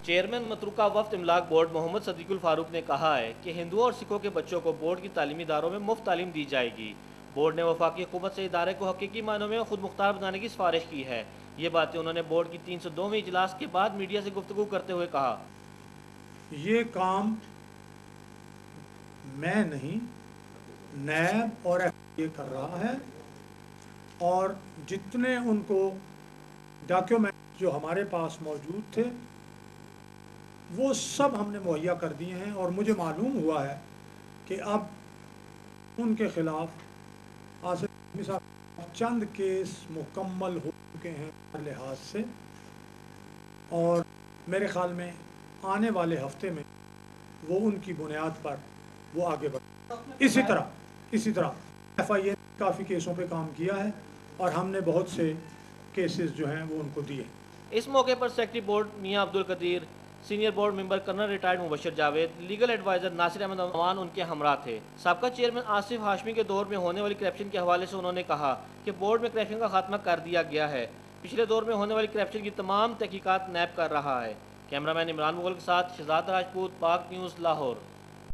Chairman متروکہ وفد املاک board محمد صدیق الفاروق نے کہا ہے کہ ہندوؤں اور سکھوں کے بچوں کو بورڈ کی تعلیمی اداروں میں مفت تعلیم دی جائے گی۔ بورڈ نے وفاقی حکومت سے ادارے کو حقیقی معنوں میں خود مختار بنانے کی سفارش کی ہے۔ یہ باتیں انہوں نے بورڈ کی 302ویں اجلاس کے بعد میڈیا سے گفتگو کرتے ہوئے کہا۔ یہ کام میں نہیں، نیب اور یہ کر رہا ہے، اور جتنے ان کو ڈاکیومنٹ جو ہمارے پاس موجود تھے وہ سب ہم نے مہیا کر دیے ہیں، اور مجھے معلوم ہوا ہے کہ اب ان کے خلاف چند کیس مکمل ہو چکے ہیں لحاظ سے، اور میرے خیال میں آنے والے ہفتے میں وہ ان کی بنیاد پر وہ آگے بڑھے۔ اسی طرح ایف آئی اے نے کافی کیسوں پہ کام کیا ہے، اور ہم نے بہت سے کیسز جو ہیں وہ ان کو دیے۔ اس موقع پر secretary board Mian Abdul Qadeer, senior board member colonel retired Mubashir Javed, legal adviser Nasir Ahmed Awan ان کے ہمراہ تھے۔ سابقہ چیئرمین آصف ہاشمی کے دور میں ہونے والی کرپشن کے حوالے سے انہوں نے کہا کہ بورڈ میں کرپشن کا خاتمہ کر دیا گیا ہے۔ پچھلے دور میں ہونے والی کرپشن کی تمام تحقیقات نیب کر رہا ہے۔ کیمرہ مین عمران مغل کے ساتھ شہزاد راجپوت، پاک نیوز، لاہور۔